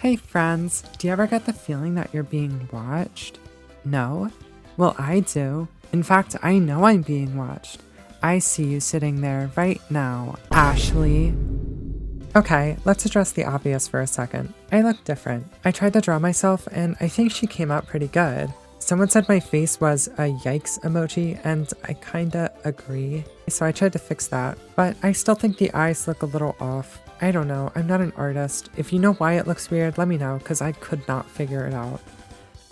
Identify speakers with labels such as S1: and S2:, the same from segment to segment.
S1: Hey friends, do you ever get the feeling that you're being watched? No? Well, I do. In fact, I know I'm being watched. I see you sitting there right now, Ashley. Okay, let's address the obvious for a second. I look different. I tried to draw myself and I think she came out pretty good. Someone said my face was a yikes emoji and I kinda agree. So I tried to fix that, but I still think the eyes look a little off. I don't know, I'm not an artist. If you know why it looks weird, let me know, because I could not figure it out.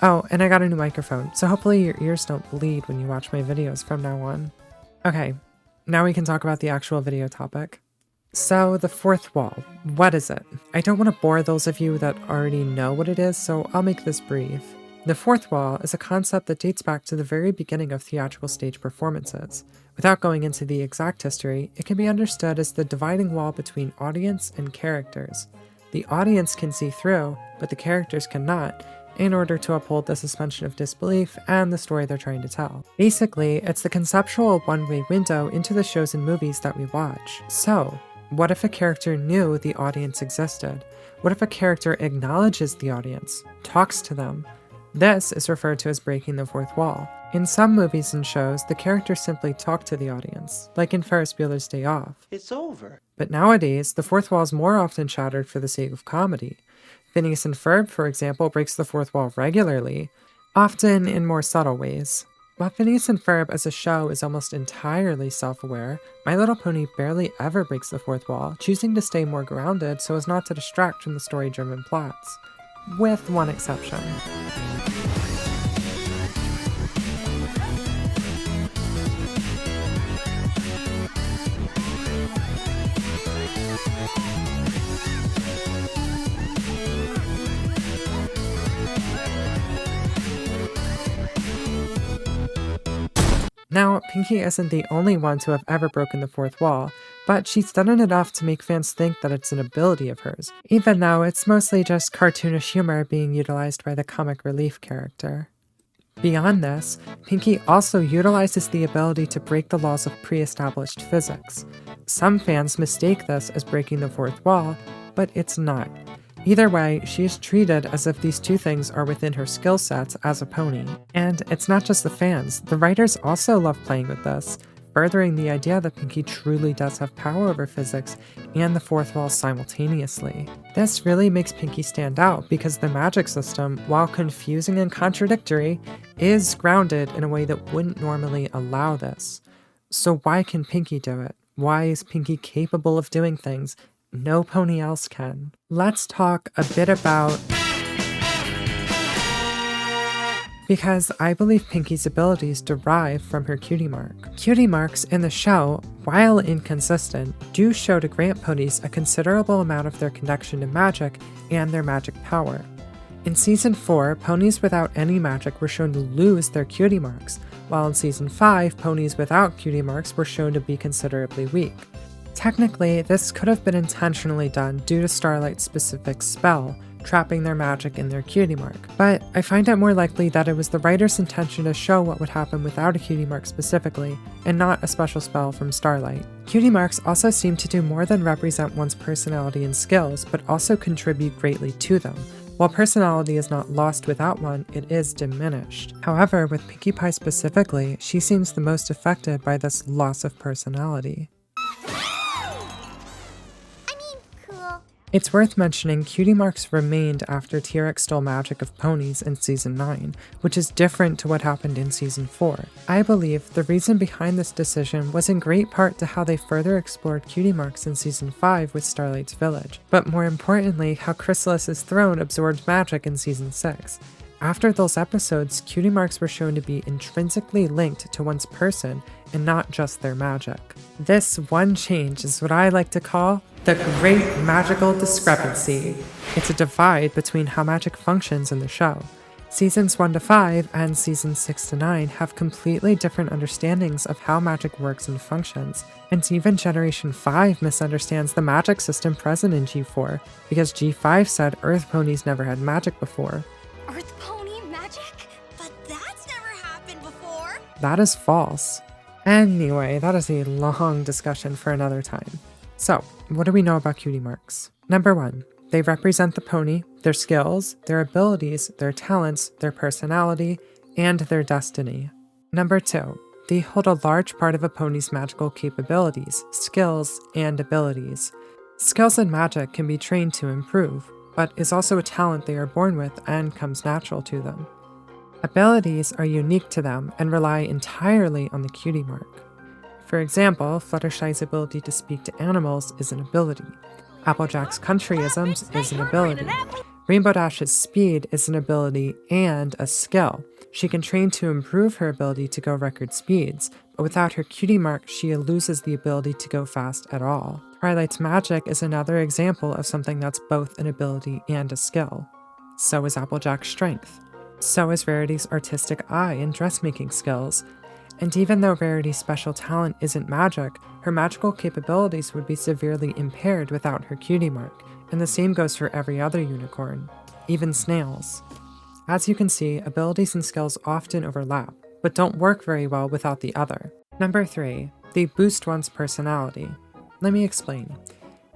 S1: Oh, and I got a new microphone, so hopefully your ears don't bleed when you watch my videos from now on. Okay, now we can talk about the actual video topic. So, the fourth wall, what is it? I don't want to bore those of you that already know what it is, so I'll make this brief. The fourth wall is a concept that dates back to the very beginning of theatrical stage performances. Without going into the exact history, it can be understood as the dividing wall between audience and characters. The audience can see through, but the characters cannot, in order to uphold the suspension of disbelief and the story they're trying to tell. Basically, it's the conceptual one-way window into the shows and movies that we watch. So, what if a character knew the audience existed? What if a character acknowledges the audience, talks to them? This is referred to as breaking the fourth wall. In some movies and shows, the characters simply talk to the audience, like in Ferris Buller's Day Off.
S2: It's over.
S1: But nowadays, the fourth wall is more often shattered for the sake of comedy. Phineas and Ferb, for example, breaks the fourth wall regularly, often in more subtle ways. While Phineas and Ferb as a show is almost entirely self-aware, My Little Pony barely ever breaks the fourth wall, choosing to stay more grounded so as not to distract from the story-driven plots. With one exception. Now, Pinkie isn't the only one to have ever broken the fourth wall, but she's done it enough to make fans think that it's an ability of hers, even though it's mostly just cartoonish humor being utilized by the comic relief character. Beyond this, Pinkie also utilizes the ability to break the laws of pre-established physics. Some fans mistake this as breaking the fourth wall, but it's not. Either way, she is treated as if these two things are within her skill sets as a pony. And it's not just the fans, the writers also love playing with this, furthering the idea that Pinkie truly does have power over physics and the fourth wall simultaneously. This really makes Pinkie stand out because the magic system, while confusing and contradictory, is grounded in a way that wouldn't normally allow this. So why can Pinkie do it? Why is Pinkie capable of doing things no pony else can? Let's talk a bit about... Because I believe Pinkie's abilities derive from her Cutie Mark. Cutie Marks in the show, while inconsistent, do show to grant ponies a considerable amount of their connection to magic and their magic power. In Season 4, ponies without any magic were shown to lose their Cutie Marks, while in Season 5, ponies without Cutie Marks were shown to be considerably weak. Technically, this could have been intentionally done due to Starlight's specific spell, trapping their magic in their Cutie Mark, but I find it more likely that it was the writer's intention to show what would happen without a Cutie Mark specifically, and not a special spell from Starlight. Cutie Marks also seem to do more than represent one's personality and skills, but also contribute greatly to them. While personality is not lost without one, it is diminished. However, with Pinkie Pie specifically, she seems the most affected by this loss of personality. It's worth mentioning Cutie Marks remained after T-Rex stole magic of ponies in Season 9, which is different to what happened in Season 4. I believe the reason behind this decision was in great part to how they further explored Cutie Marks in Season 5 with Starlight's Village, but more importantly how Chrysalis's throne absorbed magic in Season 6. After those episodes, Cutie Marks were shown to be intrinsically linked to one's person and not just their magic. This one change is what I like to call the Great Magical Discrepancy. It's a divide between how magic functions in the show. Seasons 1 to 5 and Seasons 6 to 9 have completely different understandings of how magic works and functions, and even Generation 5 misunderstands the magic system present in G4, because G5 said Earth ponies never had magic before.
S3: Earth pony magic? But that's never happened before!
S1: That is false. Anyway, that is a long discussion for another time. So, what do we know about Cutie Marks? Number 1. They represent the pony, their skills, their abilities, their talents, their personality, and their destiny. Number 2. They hold a large part of a pony's magical capabilities, skills, and abilities. Skills in magic can be trained to improve, but is also a talent they are born with and comes natural to them. Abilities are unique to them and rely entirely on the cutie mark. For example, Fluttershy's ability to speak to animals is an ability. Applejack's countryisms is an ability. Rainbow Dash's speed is an ability and a skill. She can train to improve her ability to go record speeds, but without her cutie mark, she loses the ability to go fast at all. Twilight's magic is another example of something that's both an ability and a skill. So is Applejack's strength. So is Rarity's artistic eye and dressmaking skills. And even though Rarity's special talent isn't magic, her magical capabilities would be severely impaired without her cutie mark, and the same goes for every other unicorn, even snails. As you can see, abilities and skills often overlap, but don't work very well without the other. Number 3. They boost one's personality. Let me explain.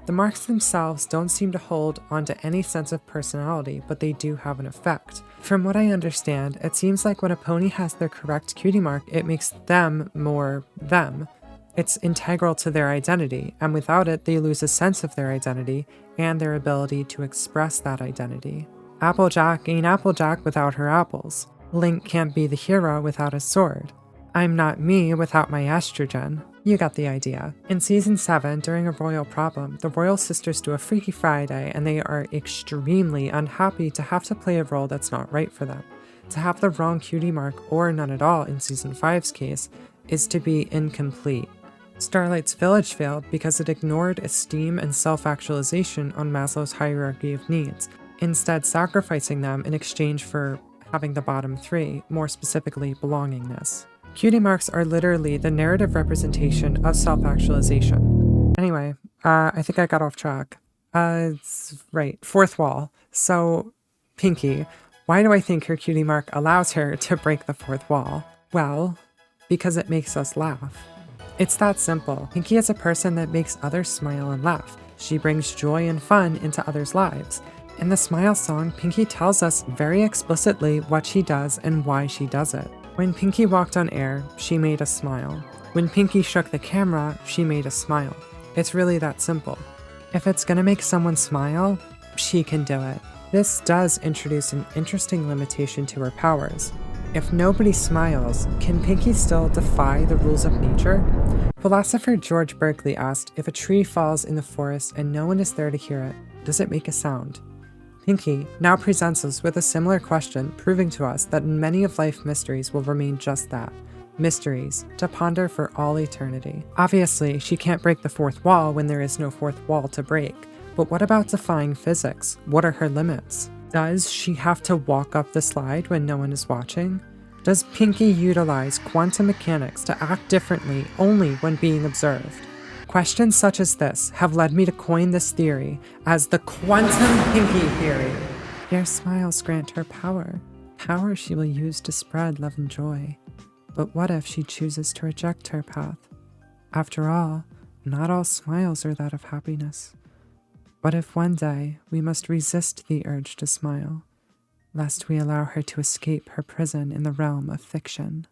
S1: The marks themselves don't seem to hold onto any sense of personality, but they do have an effect. From what I understand, it seems like when a pony has their correct cutie mark, it makes them more them. It's integral to their identity, and without it, they lose a sense of their identity and their ability to express that identity. Applejack ain't Applejack without her apples. Link can't be the hero without his sword. I'm not me without my estrogen. You got the idea. In Season 7, during a royal problem, the royal sisters do a Freaky Friday and they are extremely unhappy to have to play a role that's not right for them. To have the wrong cutie mark, or none at all in Season 5's case, is to be incomplete. Starlight's village failed because it ignored esteem and self-actualization on Maslow's hierarchy of needs, instead sacrificing them in exchange for having the bottom 3, more specifically belongingness. Cutie marks are literally the narrative representation of self-actualization. Anyway, I think I got off track. Right, fourth wall. So, Pinkie, why do I think her cutie mark allows her to break the fourth wall? Well, because it makes us laugh. It's that simple. Pinkie is a person that makes others smile and laugh. She brings joy and fun into others' lives. In the Smile song, Pinkie tells us very explicitly what she does and why she does it. When Pinkie walked on air, she made us smile. When Pinkie shook the camera, she made us smile. It's really that simple. If it's gonna make someone smile, she can do it. This does introduce an interesting limitation to her powers. If nobody smiles, can Pinkie still defy the rules of nature? Philosopher George Berkeley asked, if a tree falls in the forest and no one is there to hear it, does it make a sound? Pinkie now presents us with a similar question, proving to us that many of life's mysteries will remain just that, mysteries, to ponder for all eternity. Obviously, she can't break the fourth wall when there is no fourth wall to break, but what about defying physics? What are her limits? Does she have to walk up the slide when no one is watching? Does Pinkie utilize quantum mechanics to act differently only when being observed? Questions such as this have led me to coin this theory as the quantum Pinkie theory. Your smiles grant her power. Power she will use to spread love and joy. But what if she chooses to reject her path? After all, not all smiles are that of happiness. What if one day we must resist the urge to smile, lest we allow her to escape her prison in the realm of fiction?